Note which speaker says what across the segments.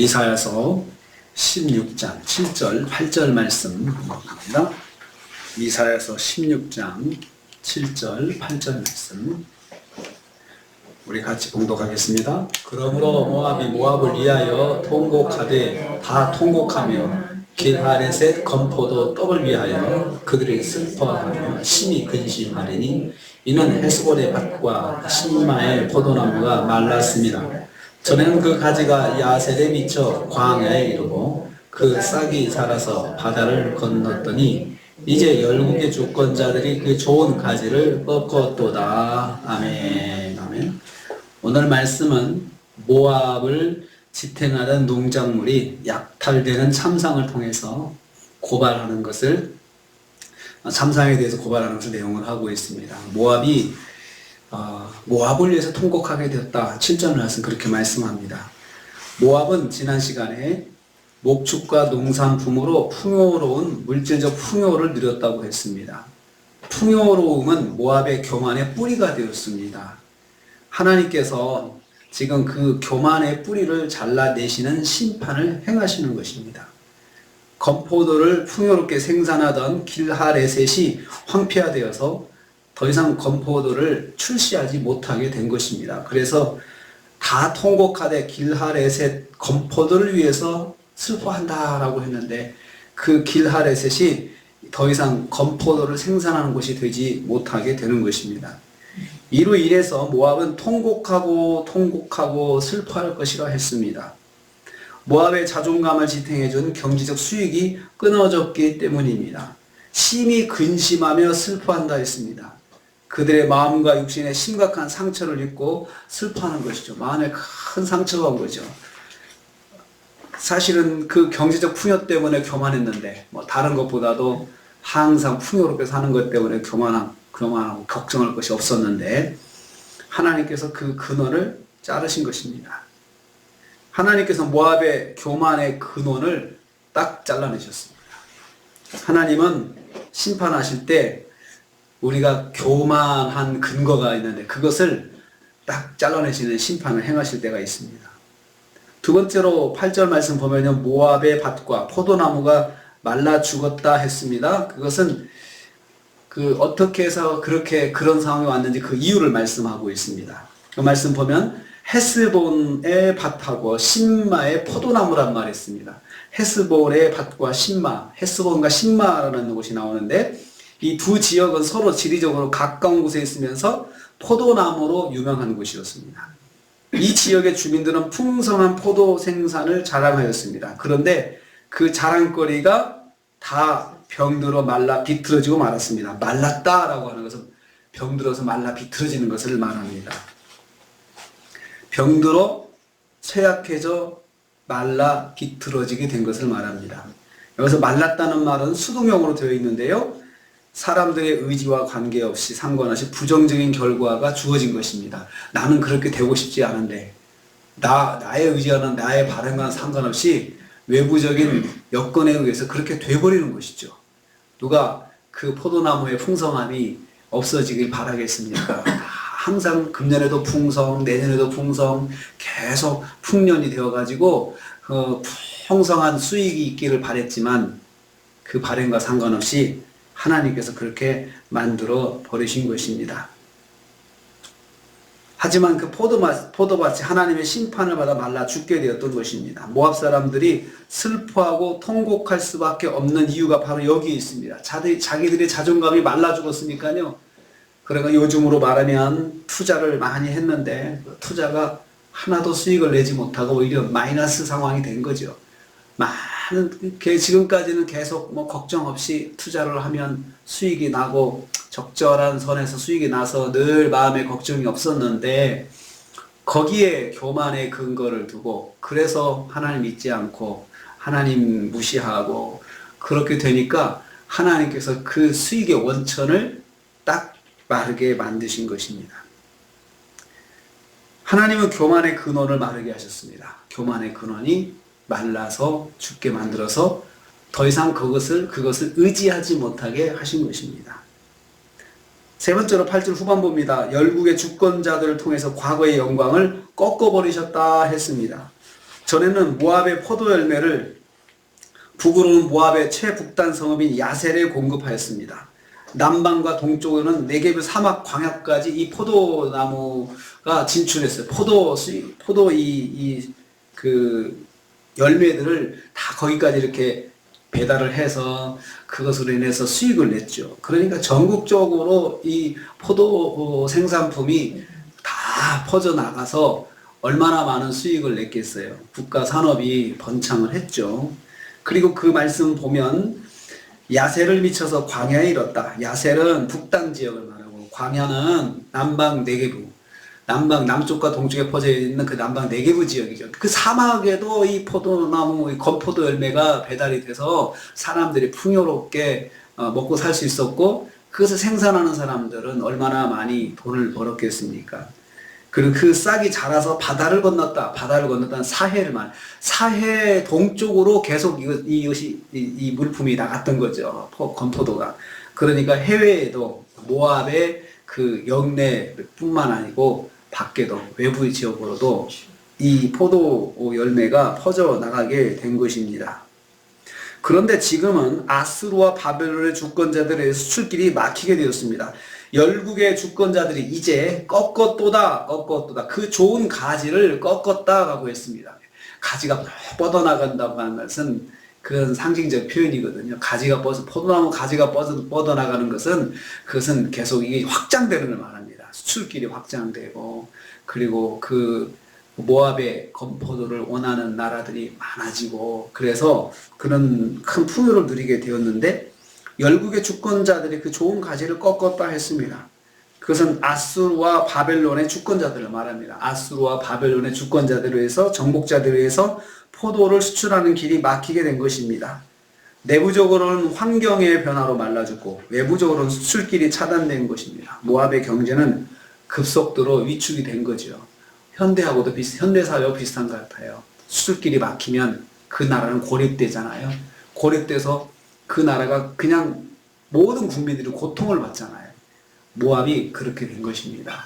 Speaker 1: 이사야서 16장 7절 8절 말씀입니다. 이사야서 16장 7절 8절 말씀 우리 같이 봉독하겠습니다. 그러므로 모압이 모압을 위하여 통곡하되 다 통곡하며 길하레셋 건포도 떡을 위하여 그들이 슬퍼하며 심히 근심하리니 이는 헤스본의 밭과 신마의 포도나무가 말랐습니다. 전에는 그 가지가 야셀에 미쳐 광야에 이르고 그 싹이 자라서 바다를 건넜더니 이제 열국의 주권자들이 그 좋은 가지를 꺾었도다. 아멘. 아멘. 오늘 말씀은 모압을 지탱하던 농작물이 약탈되는 참상을 통해서 고발하는 것을, 참상에 대해서 고발하는 것을 내용을 하고 있습니다. 모압을 위해서 통곡하게 되었다. 7절 말씀 그렇게 말씀합니다. 모압은 지난 시간에 목축과 농산품으로 풍요로운 물질적 풍요를 누렸다고 했습니다. 풍요로움은 모압의 교만의 뿌리가 되었습니다. 하나님께서 지금 그 교만의 뿌리를 잘라내시는 심판을 행하시는 것입니다. 건포도를 풍요롭게 생산하던 길하레셋이 황폐화되어서 더 이상 건포도를 출시하지 못하게 된 것입니다. 그래서 다 통곡하되 길하레셋 건포도를 위해서 슬퍼한다라고 했는데 그 길하레셋이 더 이상 건포도를 생산하는 곳이 되지 못하게 되는 것입니다. 이로 인해서 모압은 통곡하고 슬퍼할 것이라 했습니다. 모압의 자존감을 지탱해준 경제적 수익이 끊어졌기 때문입니다. 심히 근심하며 슬퍼한다 했습니다. 그들의 마음과 육신에 심각한 상처를 입고 슬퍼하는 것이죠. 마음에 큰 상처가 온 거죠. 사실은 그 경제적 풍요 때문에 교만했는데 다른 것보다도 항상 풍요롭게 사는 것 때문에 교만하고 걱정할 것이 없었는데 하나님께서 그 근원을 자르신 것입니다. 하나님께서 모압의 교만의 근원을 딱 잘라내셨습니다. 하나님은 심판하실 때 우리가 교만한 근거가 있는데 그것을 딱 잘라내시는 심판을 행하실 때가 있습니다. 두 번째로 8절 말씀 보면요, 모압의 밭과 포도나무가 말라 죽었다 했습니다. 그것은 어떻게 해서 그런 상황이 왔는지 그 이유를 말씀하고 있습니다. 그 말씀 보면 헤스본의 밭하고 신마의 포도나무란 말이 있습니다. 헤스본의 밭과 신마, 헤스본과 신마라는 곳이 나오는데 이 두 지역은 서로 지리적으로 가까운 곳에 있으면서 포도나무로 유명한 곳이었습니다. 이 지역의 주민들은 풍성한 포도 생산을 자랑하였습니다. 그런데 그 자랑거리가 다 병들어 말라 비틀어지고 말았습니다. 말랐다라고 하는 것은 병들어서 말라 비틀어지는 것을 말합니다. 병들어 쇠약해져 말라 비틀어지게 된 것을 말합니다. 여기서 말랐다는 말은 수동형으로 되어 있는데요. 사람들의 의지와 관계없이 상관없이 부정적인 결과가 주어진 것입니다. 나는 그렇게 되고 싶지 않은데 나의 의지와는 나의 바람과는 상관없이 외부적인 여건에 의해서 그렇게 돼버리는 것이죠. 누가 그 포도나무의 풍성함이 없어지길 바라겠습니까? 항상 금년에도 풍성, 내년에도 풍성, 계속 풍년이 되어가지고 풍성한 수익이 있기를 바랬지만 그 바람과 상관없이 하나님께서 그렇게 만들어 버리신 것입니다. 하지만 그 포도밭이 하나님의 심판을 받아 말라 죽게 되었던 것입니다. 모압 사람들이 슬퍼하고 통곡할 수밖에 없는 이유가 바로 여기에 있습니다. 자기들의 자존감이 말라 죽었으니까요. 그러니까 요즘으로 말하면 투자를 많이 했는데 그 투자가 하나도 수익을 내지 못하고 오히려 마이너스 상황이 된 거죠. 지금까지는 계속 걱정 없이 투자를 하면 수익이 나고 적절한 선에서 수익이 나서 늘 마음에 걱정이 없었는데 거기에 교만의 근거를 두고 그래서 하나님 믿지 않고 하나님 무시하고 그렇게 되니까 하나님께서 그 수익의 원천을 딱 마르게 만드신 것입니다. 하나님은 교만의 근원을 마르게 하셨습니다. 교만의 근원이 말라서 죽게 만들어서 더 이상 그것을 의지하지 못하게 하신 것입니다. 세 번째로 8절 후반부입니다. 열국의 주권자들을 통해서 과거의 영광을 꺾어버리셨다 했습니다. 전에는 모압의 포도 열매를 북으로는 모압의 최북단 성읍인 야셀에 공급하였습니다. 남방과 동쪽으로는 네게브 사막 광야까지 이 포도나무가 진출했어요. 그 열매들을 다 거기까지 이렇게 배달을 해서 그것으로 인해서 수익을 냈죠. 그러니까 전국적으로 이 포도 생산품이 다 퍼져나가서 얼마나 많은 수익을 냈겠어요. 국가 산업이 번창을 했죠. 그리고 그 말씀 보면 야셀을 미쳐서 광야에 이뤘다. 야셀은 북단 지역을 말하고 광야는 남방 네게부, 남쪽과 동쪽에 퍼져 있는 그 남방 네게부 지역이죠. 그 사막에도 이 포도나무, 이 건포도 열매가 배달이 돼서 사람들이 풍요롭게 먹고 살 수 있었고, 그것을 생산하는 사람들은 얼마나 많이 돈을 벌었겠습니까? 그리고 그 싹이 자라서 바다를 건넜다. 바다를 건넜다는 사해를 말. 사해 동쪽으로 계속 이 물품이 나갔던 거죠. 건포도가. 그러니까 해외에도 모압의 그 영내뿐만 아니고 밖에도 외부 지역으로도 이 포도 열매가 퍼져 나가게 된 것입니다. 그런데 지금은 아수르와 바벨론의 주권자들의 수출길이 막히게 되었습니다. 열국의 주권자들이 이제 꺾었도다 그 좋은 가지를 꺾었다라고 했습니다. 가지가 뻗어나간다고 하는 것은 그건 상징적 표현이거든요. 포도나무 가지가 뻗어나가는 것은 그것은 계속 이게 확장되는 걸 말합니다. 수출길이 확장되고, 그리고 그 모압의 건포도를 원하는 나라들이 많아지고, 그래서 그런 큰 풍요를 누리게 되었는데, 열국의 주권자들이 그 좋은 가지를 꺾었다 했습니다. 그것은 아수르와 바벨론의 주권자들을 말합니다. 아수르와 바벨론의 주권자들에 의해서, 정복자들에 의해서 포도를 수출하는 길이 막히게 된 것입니다. 내부적으로는 환경의 변화로 말라졌고, 외부적으로는 수출길이 차단된 것입니다. 모압의 경제는 급속도로 위축이 된 거죠. 현대사회와 비슷한 것 같아요. 수출길이 막히면 그 나라는 고립되잖아요. 고립돼서 그 나라가 그냥 모든 국민들이 고통을 받잖아요. 모압이 그렇게 된 것입니다.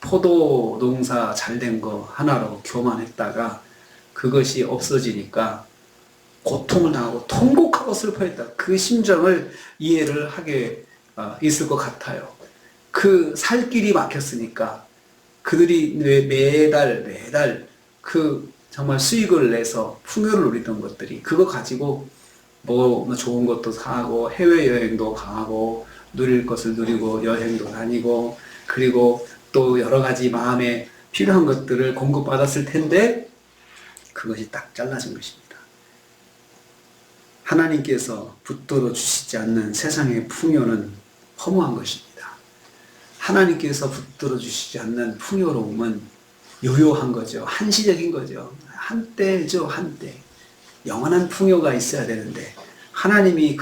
Speaker 1: 포도 농사 잘 된 거 하나로 교만했다가 그것이 없어지니까 고통을 당하고 통곡하고 슬퍼했다. 그 심정을 이해를 하게 있을 것 같아요. 그 살 길이 막혔으니까 그들이 매달 그 정말 수익을 내서 풍요를 누리던 것들이, 그거 가지고 뭐 좋은 것도 사고 해외여행도 가고 누릴 것을 누리고 여행도 다니고, 그리고 또 여러 가지 마음에 필요한 것들을 공급받았을 텐데 그것이 딱 잘라진 것입니다. 하나님께서 붙들어 주시지 않는 세상의 풍요는 허무한 것입니다. 하나님께서 붙들어 주시지 않는 풍요로움은 요요한 거죠. 한시적인 거죠. 한때죠, 한때. 영원한 풍요가 있어야 되는데, 하나님이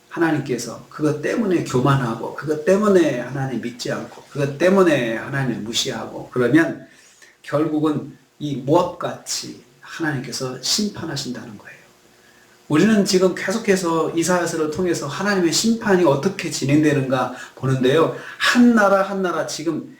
Speaker 1: 하나님께서 그것 때문에 교만하고, 그것 때문에 하나님 믿지 않고, 그것 때문에 하나님을 무시하고, 그러면 결국은 이 모압같이 하나님께서 심판하신다는 거예요. 우리는 지금 계속해서 이사야서를 통해서 하나님의 심판이 어떻게 진행되는가 보는데요. 한 나라 지금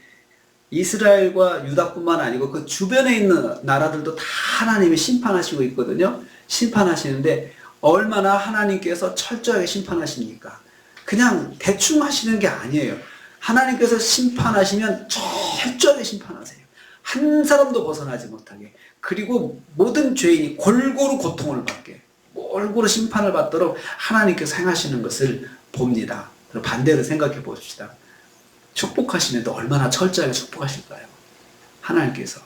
Speaker 1: 이스라엘과 유다뿐만 아니고 그 주변에 있는 나라들도 다 하나님이 심판하시고 있거든요. 심판하시는데 얼마나 하나님께서 철저하게 심판하십니까? 그냥 대충 하시는 게 아니에요. 하나님께서 심판하시면 철저하게 심판하세요. 한 사람도 벗어나지 못하게. 그리고 모든 죄인이 골고루 고통을 받게, 골고루 심판을 받도록 하나님께서 행하시는 것을 봅니다. 반대로 생각해 봅시다. 축복하시면 얼마나 철저하게 축복하실까요? 하나님께서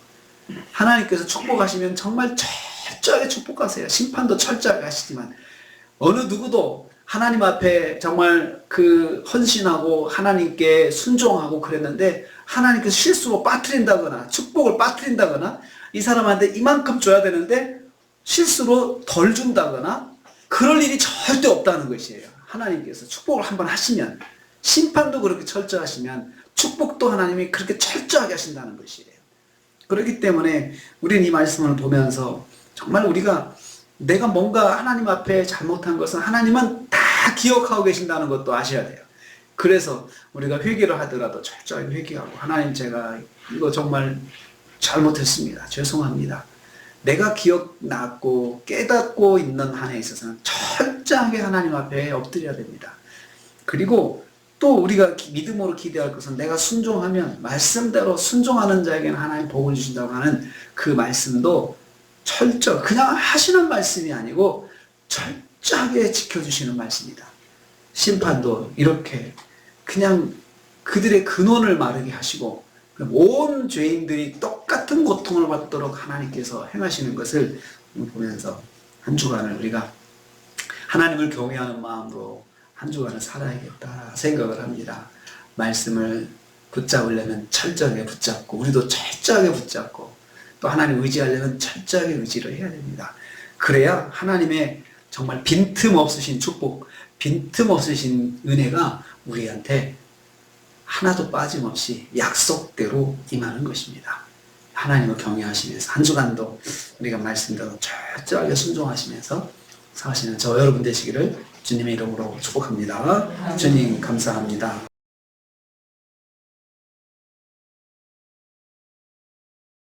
Speaker 1: 축복하시면 정말 철저하게 축복하세요. 심판도 철저하게 하시지만 어느 누구도 하나님 앞에 정말 그 헌신하고 하나님께 순종하고 그랬는데 하나님께서 실수로 빠뜨린다거나 축복을 빠뜨린다거나 이 사람한테 이만큼 줘야 되는데 실수로 덜 준다거나 그럴 일이 절대 없다는 것이에요. 하나님께서 축복을 한번 하시면, 심판도 그렇게 철저하시면 축복도 하나님이 그렇게 철저하게 하신다는 것이에요. 그렇기 때문에 우리는 이 말씀을 보면서 정말 우리가 내가 뭔가 하나님 앞에 잘못한 것은 하나님은 다 기억하고 계신다는 것도 아셔야 돼요. 그래서 우리가 회개를 하더라도 철저하게 회개하고, 하나님 제가 이거 정말 잘못했습니다. 죄송합니다. 내가 기억났고 깨닫고 있는 한에 있어서는 철저하게 하나님 앞에 엎드려야 됩니다. 그리고 또 우리가 믿음으로 기대할 것은 내가 순종하면 말씀대로 순종하는 자에게는 하나님 복을 주신다고 하는 그 말씀도 그냥 하시는 말씀이 아니고 철저하게 지켜주시는 말씀이다. 심판도 이렇게 그냥 그들의 근원을 마르게 하시고 온 죄인들이 똑같은 고통을 받도록 하나님께서 행하시는 것을 보면서 한 주간을 우리가 하나님을 경외하는 마음으로 한 주간을 살아야겠다 생각을 합니다. 말씀을 붙잡으려면 철저하게 붙잡고 우리도 철저하게 붙잡고 또 하나님 의지하려면 철저하게 의지를 해야 됩니다. 그래야 하나님의 정말 빈틈없으신 축복, 빈틈없으신 은혜가 우리한테 하나도 빠짐없이 약속대로 임하는 것입니다. 하나님을 경외하시면서 한 주간도 우리가 말씀대로 철저하게 순종하시면서 사시는 저 여러분 되시기를 주님의 이름으로 축복합니다. 주님 감사합니다.